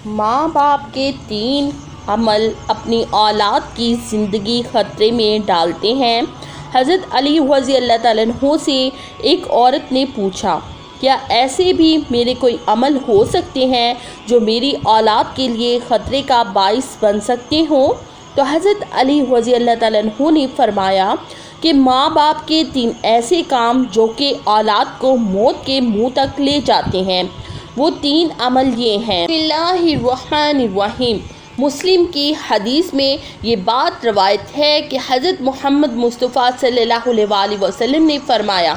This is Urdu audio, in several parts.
ماں باپ کے 3 عمل اپنی اولاد کی زندگی خطرے میں ڈالتے ہیں۔ حضرت علی رضی اللہ تعالیٰ عنہ سے ایک عورت نے پوچھا، کیا ایسے بھی میرے کوئی عمل ہو سکتے ہیں جو میری اولاد کے لیے خطرے کا باعث بن سکتے ہوں؟ تو حضرت علی رضی اللہ تعالیٰ عنہ نے فرمایا کہ ماں باپ کے 3 ایسے کام جو کہ اولاد کو موت کے منہ تک لے جاتے ہیں، وہ 3 عمل یہ ہیں۔ بسم اللہ الرحمن الرحیم۔ مسلم کی حدیث میں یہ بات روایت ہے کہ حضرت محمد مصطفیٰ صلی اللہ علیہ وآلہ وسلم نے فرمایا،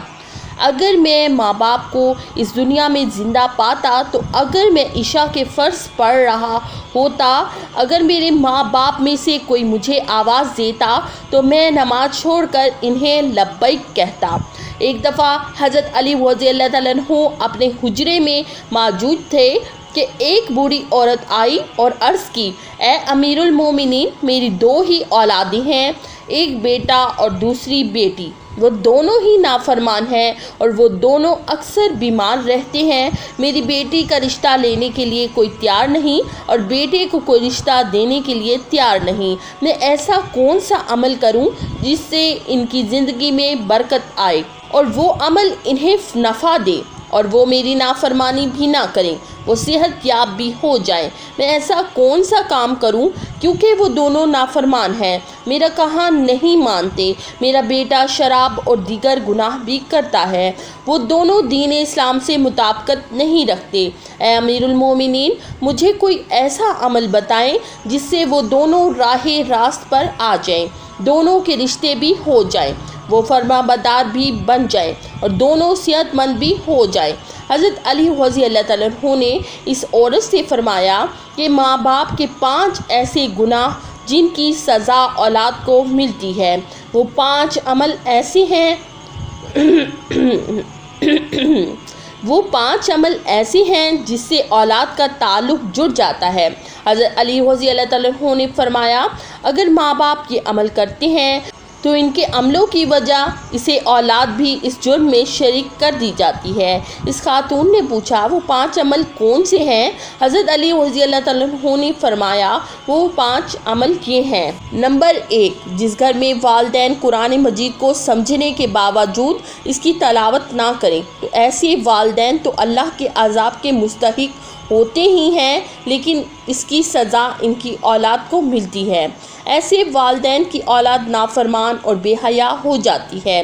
اگر میں ماں باپ کو اس دنیا میں زندہ پاتا تو اگر میں عشاء کے فرض پڑھ رہا ہوتا، اگر میرے ماں باپ میں سے کوئی مجھے آواز دیتا تو میں نماز چھوڑ کر انہیں لبیک کہتا۔ ایک دفعہ حضرت علی رضی اللہ تعالیٰ عنہ اپنے حجرے میں موجود تھے کہ ایک بوڑھی عورت آئی اور عرض کی، اے امیر المومنین، میری 2 ہی اولادیں ہیں، ایک بیٹا اور دوسری بیٹی، وہ دونوں ہی نافرمان ہیں اور وہ دونوں اکثر بیمار رہتے ہیں۔ میری بیٹی کا رشتہ لینے کے لیے کوئی تیار نہیں اور بیٹے کو کوئی رشتہ دینے کے لیے تیار نہیں۔ میں ایسا کون سا عمل کروں جس سے ان کی زندگی میں برکت آئے اور وہ عمل انہیں نفع دے اور وہ میری نافرمانی بھی نہ کریں، وہ صحت یاب بھی ہو جائیں؟ میں ایسا کون سا کام کروں کیونکہ وہ دونوں نافرمان ہیں، میرا کہا نہیں مانتے، میرا بیٹا شراب اور دیگر گناہ بھی کرتا ہے، وہ دونوں دین اسلام سے مطابقت نہیں رکھتے۔ اے امیر المومنین، مجھے کوئی ایسا عمل بتائیں جس سے وہ دونوں راہ راست پر آ جائیں، دونوں کے رشتے بھی ہو جائیں، وہ فرما بردار بھی بن جائے اور دونوں صحت مند بھی ہو جائے۔ حضرت علی رضی اللہ تعالیٰ عنہ نے اس عورت سے فرمایا کہ ماں باپ کے 5 ایسے گناہ جن کی سزا اولاد کو ملتی ہے، وہ 5 عمل ایسے ہیں جس سے اولاد کا تعلق جڑ جاتا ہے۔ حضرت علی رضی اللہ تعالیٰ عنہ نے فرمایا، اگر ماں باپ یہ عمل کرتے ہیں تو ان کے عملوں کی وجہ اسے اولاد بھی اس جرم میں شریک کر دی جاتی ہے۔ اس خاتون نے پوچھا، وہ 5 عمل کون سے ہیں؟ حضرت علی رضی اللہ تعالیٰ عنہ نے فرمایا، وہ 5 عمل یہ ہیں۔ نمبر 1، جس گھر میں والدین قرآن مجید کو سمجھنے کے باوجود اس کی تلاوت نہ کریں تو ایسے والدین تو اللہ کے عذاب کے مستحق ہوتے ہی ہیں، لیکن اس کی سزا ان کی اولاد کو ملتی ہے۔ ایسے والدین کی اولاد نافرمان اور بے حیا ہو جاتی ہے۔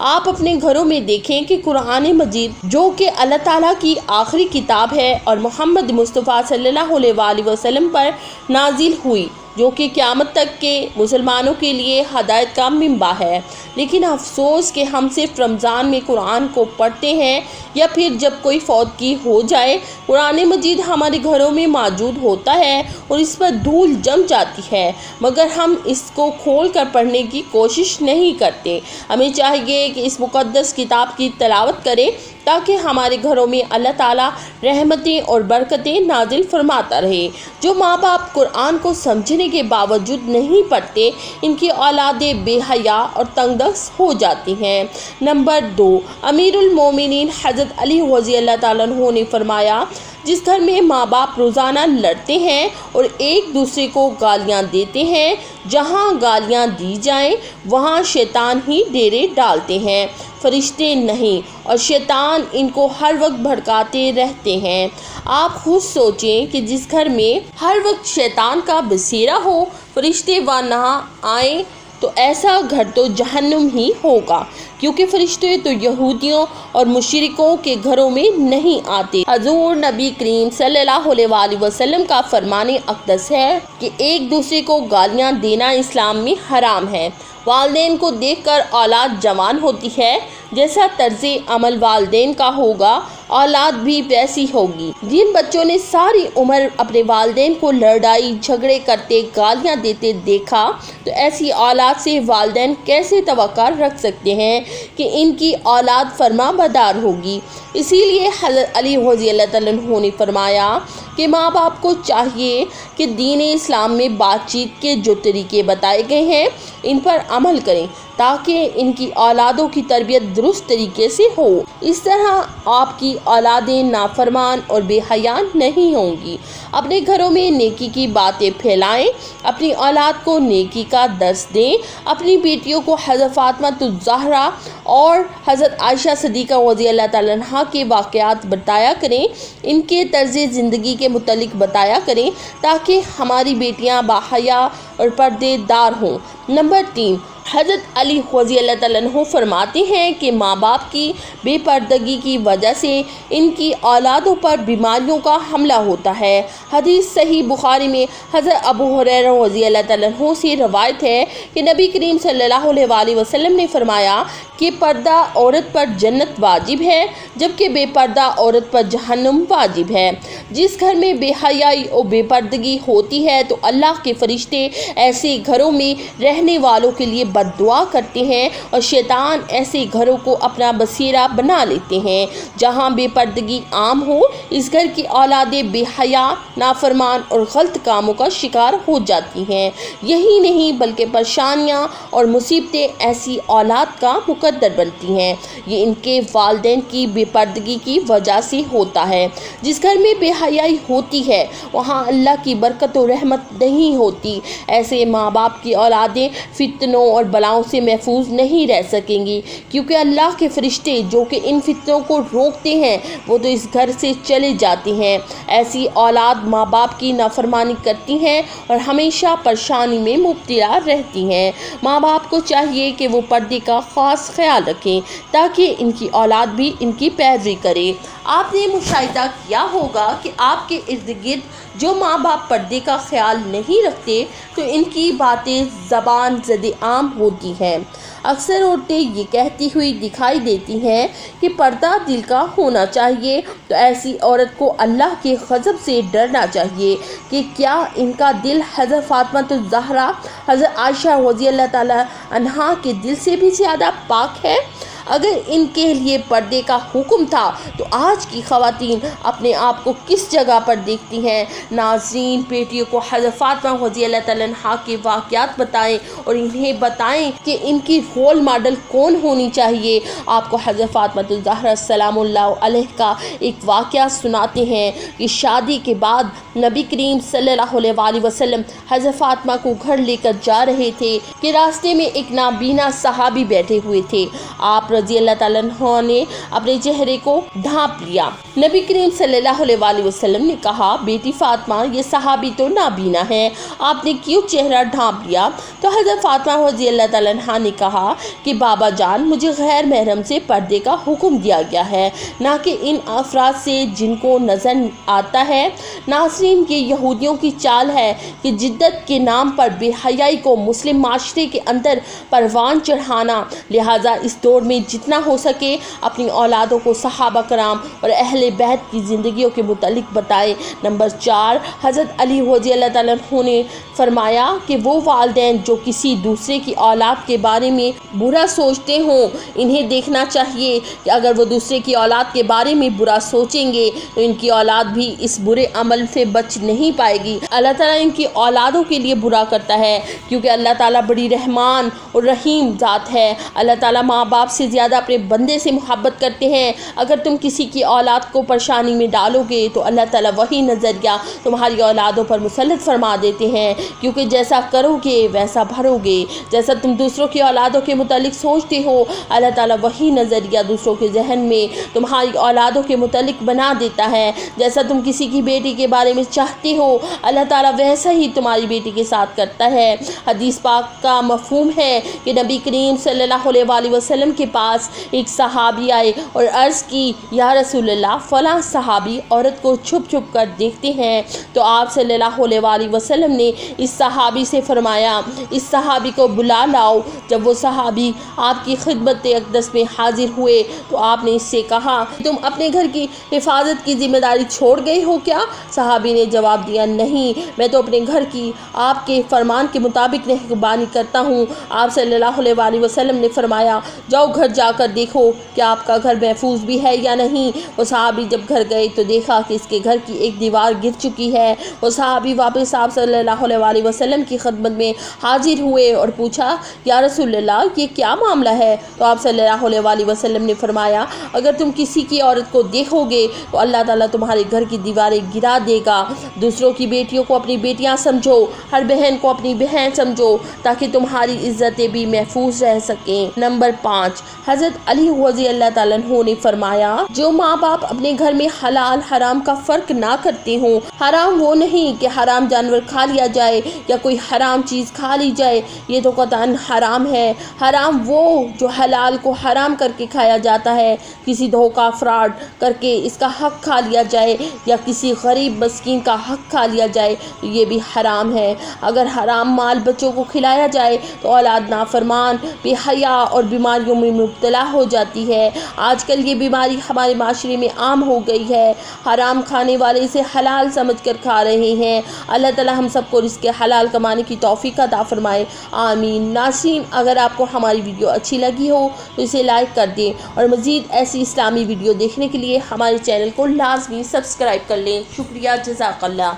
آپ اپنے گھروں میں دیکھیں کہ قرآن مجید جو کہ اللہ تعالیٰ کی آخری کتاب ہے اور محمد مصطفیٰ صلی اللہ علیہ وآلہ وسلم پر نازل ہوئی، جو کہ قیامت تک کے مسلمانوں کے لیے ہدایت کا منبع ہے، لیکن افسوس کہ ہم صرف رمضان میں قرآن کو پڑھتے ہیں یا پھر جب کوئی فوتگی ہو جائے۔ قرآن مجید ہمارے گھروں میں موجود ہوتا ہے اور اس پر دھول جم جاتی ہے، مگر ہم اس کو کھول کر پڑھنے کی کوشش نہیں کرتے۔ ہمیں چاہیے کہ اس مقدس کتاب کی تلاوت کریں تاکہ ہمارے گھروں میں اللہ تعالیٰ رحمتیں اور برکتیں نازل فرماتا رہے۔ جو ماں باپ قرآن کو سمجھنے کے باوجود نہیں پڑھتے، ان کی اولادیں بے حیا اور تنگ دست ہو جاتی ہیں۔ نمبر 2، امیر المومنین حضرت علی رضی اللہ تعالیٰ عنہ نے فرمایا، جس گھر میں ماں باپ روزانہ لڑتے ہیں اور ایک دوسرے کو گالیاں دیتے ہیں، جہاں گالیاں دی جائیں وہاں شیطان ہی ڈیرے ڈالتے ہیں، فرشتے نہیں، اور شیطان ان کو ہر وقت بھڑکاتے رہتے ہیں۔ آپ خود سوچیں کہ جس گھر میں ہر وقت شیطان کا بسیرا ہو، فرشتے وہاں نہ آئیں تو ایسا گھر تو جہنم ہی ہوگا، کیونکہ فرشتے تو یہودیوں اور مشرکوں کے گھروں میں نہیں آتے۔ حضور نبی کریم صلی اللہ علیہ وآلہ وسلم کا فرمان اقدس ہے کہ ایک دوسرے کو گالیاں دینا اسلام میں حرام ہے۔ والدین کو دیکھ کر اولاد جوان ہوتی ہے، جیسا طرز عمل والدین کا ہوگا اولاد بھی ویسی ہوگی۔ جن بچوں نے ساری عمر اپنے والدین کو لڑائی جھگڑے کرتے گالیاں دیتے دیکھا تو ایسی اولاد سے والدین کیسے توقع رکھ سکتے ہیں کہ ان کی اولاد فرما بردار ہوگی؟ اسی لیے حضرت علی رضی اللہ تعالیٰ عنہ نے فرمایا کہ ماں باپ کو چاہیے کہ دین اسلام میں بات چیت کے جو طریقے بتائے گئے ہیں ان پر عمل کریں تاکہ ان کی اولادوں کی تربیت درست طریقے سے ہو۔ اس طرح آپ کی اولادیں نافرمان اور بے حیا نہیں ہوں گی۔ اپنے گھروں میں نیکی کی باتیں پھیلائیں، اپنی اولاد کو نیکی کا درس دیں، اپنی بیٹیوں کو حضرت فاطمہ الزہرا اور حضرت عائشہ صدیقہ رضی اللہ تعالیٰ عنہا کے واقعات بتایا کریں، ان کے طرز زندگی کے متعلق بتایا کریں تاکہ ہماری بیٹیاں باحیا اور پردے دار ہوں۔ نمبر 3، حضرت علی رضی اللہ تعالیٰ عنہ فرماتے ہیں کہ ماں باپ کی بے پردگی کی وجہ سے ان کی اولادوں پر بیماریوں کا حملہ ہوتا ہے۔ حدیث صحیح بخاری میں حضرت ابو ہریرہ رضی اللہ تعالیٰ عنہ سے روایت ہے کہ نبی کریم صلی اللہ علیہ وسلم نے فرمایا کہ پردہ عورت پر جنت واجب ہے جبکہ بے پردہ عورت پر جہنم واجب ہے۔ جس گھر میں بے حیائی اور بے پردگی ہوتی ہے تو اللہ کے فرشتے ایسے گھروں میں رہنے والوں کے لیے بد دعا کرتے ہیں اور شیطان ایسے گھروں کو اپنا بسیرا بنا لیتے ہیں۔ جہاں بے پردگی عام ہو، اس گھر کی اولادیں بے حیا، نافرمان اور غلط کاموں کا شکار ہو جاتی ہیں۔ یہی نہیں بلکہ پریشانیاں اور مصیبتیں ایسی اولاد کا مقدر بنتی ہیں۔ یہ ان کے والدین کی بے پردگی کی وجہ سے ہوتا ہے۔ جس گھر میں بے حیائی ہوتی ہے وہاں اللہ کی برکت و رحمت نہیں ہوتی۔ ایسے ماں باپ کی اولادیں فتنوں اور بلاؤں سے محفوظ نہیں رہ سکیں گی، کیونکہ اللہ کے فرشتے جو کہ ان فتنوں کو روکتے ہیں وہ تو اس گھر سے چلے جاتے ہیں۔ ایسی اولاد ماں باپ کی نافرمانی کرتی ہیں اور ہمیشہ پریشانی میں مبتلا رہتی ہیں۔ ماں باپ کو چاہیے کہ وہ پردے کا خاص خیال رکھیں تاکہ ان کی اولاد بھی ان کی پیروی کرے۔ آپ نے مشاہدہ کیا ہوگا کہ آپ کے ارد گرد جو ماں باپ پردے کا خیال نہیں رکھتے تو ان کی باتیں زبان زد عام ہوتی ہیں۔ اکثر عورتیں یہ کہتی ہوئی دکھائی دیتی ہیں کہ پردہ دل کا ہونا چاہیے، تو ایسی عورت کو اللہ کے غضب سے ڈرنا چاہیے کہ کیا ان کا دل حضرت فاطمہ الزہرا، حضرت عائشہ رضی اللہ تعالیٰ عنہا کے دل سے بھی زیادہ پاک ہے؟ اگر ان کے لیے پردے کا حکم تھا تو آج کی خواتین اپنے آپ کو کس جگہ پر دیکھتی ہیں؟ ناظرین، بیٹیوں کو حضرت فاطمہ رضی اللہ تعالیٰ عنہا کے واقعات بتائیں اور انہیں بتائیں کہ ان کی رول ماڈل کون ہونی چاہیے۔ آپ کو حضرت فاطمہ الزہرا سلام اللہ علیہ کا ایک واقعہ سناتے ہیں کہ شادی کے بعد نبی کریم صلی اللہ علیہ وسلم حضرت فاطمہ کو گھر لے کر جا رہے تھے کہ راستے میں ایک نابینا صحابی بیٹھے ہوئے تھے۔ آپ رضی اللہ تعالیٰ عنہ نے اپنے چہرے کو ڈھانپ لیا۔ نبی کریم صلی اللہ علیہ وسلم نے کہا، بیٹی فاطمہ، یہ صحابی تو نابینا ہے، آپ نے کیوں چہرہ ڈھانپ لیا؟ تو حضرت فاطمہ رضی اللہ تعالیٰ عنہ نے کہا کہ بابا جان، مجھے غیر محرم سے پردے کا حکم دیا گیا ہے، نہ کہ ان افراد سے جن کو نظر آتا ہے۔ ناظرین، یہ یہودیوں کی چال ہے کہ جدت کے نام پر بے حیائی کو مسلم معاشرے کے اندر پروان چڑھانا، لہٰذا اس دور میں جتنا ہو سکے اپنی اولادوں کو صحابہ کرام اور اہل بیت کی زندگیوں کے متعلق بتائیں۔ نمبر 4، حضرت علی رضی اللہ تعالیٰ عنہ نے فرمایا کہ وہ والدین جو کسی دوسرے کی اولاد کے بارے میں برا سوچتے ہوں، انہیں دیکھنا چاہیے کہ اگر وہ دوسرے کی اولاد کے بارے میں برا سوچیں گے تو ان کی اولاد بھی اس برے عمل سے بچ نہیں پائے گی۔ اللہ تعالیٰ ان کی اولادوں کے لیے برا کرتا ہے کیونکہ اللہ تعالیٰ بڑی رحمان اور رحیم ذات ہے۔ اللہ تعالیٰ ماں باپ سے زیادہ اپنے بندے سے محبت کرتے ہیں۔ اگر تم کسی کی اولاد کو پریشانی میں ڈالو گے تو اللہ تعالیٰ وہی نظریہ تمہاری اولادوں پر مسلط فرما دیتے ہیں، کیونکہ جیسا کرو گے ویسا بھرو گے۔ جیسا تم دوسروں کی اولادوں کے متعلق سوچتے ہو، اللہ تعالیٰ وہی نظریہ دوسروں کے ذہن میں تمہاری اولادوں کے متعلق بنا دیتا ہے۔ جیسا تم کسی کی بیٹی کے بارے میں چاہتے ہو، اللہ تعالیٰ ویسا ہی تمہاری بیٹی کے ساتھ کرتا ہے۔ حدیث پاک کا مفہوم ہے کہ نبی کریم صلی اللہ علیہ وسلم کے پاس ایک صحابی آئے اور عرض کی، یا رسول اللہ، فلاں صحابی عورت کو چھپ چھپ کر دیکھتے ہیں۔ تو آپ صلی اللہ علیہ وسلم نے اس صحابی سے فرمایا، اس صحابی کو بلا لاؤ۔ جب وہ صحابی آپ کی خدمت اقدس میں حاضر ہوئے تو آپ نے اس سے کہا، تم اپنے گھر کی حفاظت کی ذمہ داری چھوڑ گئے ہو کیا؟ صحابی نے جواب دیا، نہیں، میں تو اپنے گھر کی آپ کے فرمان کے مطابق نگہبانی کرتا ہوں۔ آپ صلی اللہ علیہ وسلم نے فرمایا، جاؤ گھر جا کر دیکھو کہ آپ کا گھر محفوظ بھی ہے یا نہیں۔ وہ صحابی جب گھر گئے تو دیکھا کہ اس کے گھر کی ایک دیوار گر چکی ہے۔ وہ صحابی واپس آپ صلی اللہ علیہ وسلم کی خدمت میں حاضر ہوئے اور پوچھا، یا رسول اللہ، اللہ یہ کیا معاملہ ہے؟ تو آپ صلی اللہ علیہ وسلم نے فرمایا اگر تم کسی کی عورت کو دیکھو گے تو اللہ تعالیٰ تمہارے گھر کی دیواریں گرا دے گا۔ دوسروں کی بیٹیوں کو اپنی بیٹیاں سمجھو، ہر بہن کو اپنی بہن سمجھو تاکہ تمہاری عزتیں بھی محفوظ رہ سکیں۔ نمبر 5، حضرت علی رضی اللہ تعالیٰ عنہ نے فرمایا جو ماں باپ اپنے گھر میں حلال حرام کا فرق نہ کرتے ہوں، حرام وہ نہیں کہ حرام جانور کھا لیا جائے یا کوئی حرام چیز کھا لی جائے، یہ تو قطعاً حرام ہے۔ حرام وہ جو حلال کو حرام کر کے کھایا جاتا ہے، کسی دھوکہ فراڈ کر کے اس کا حق کھا لیا جائے یا کسی غریب مسکین کا حق کھا لیا جائے تو یہ بھی حرام ہے۔ اگر حرام مال بچوں کو کھلایا جائے تو اولاد نافرمان، بے حیا اور بیماریوں میں مبتلا ہو جاتی ہے۔ آج کل یہ بیماری ہمارے معاشرے میں عام ہو گئی ہے، حرام کھانے والے اسے حلال سمجھ کر کھا رہے ہیں۔ اللہ تعالی ہم سب کو رزق حلال کمانے کی توفیق عطا فرمائے، آمین۔ ناظرین، اگر آپ کو ہماری ویڈیو اچھی لگی ہو تو اسے لائک کر دیں اور مزید ایسی اسلامی ویڈیو دیکھنے کے لیے ہمارے چینل کو لازمی سبسکرائب کر لیں۔ شکریہ، جزاک اللہ۔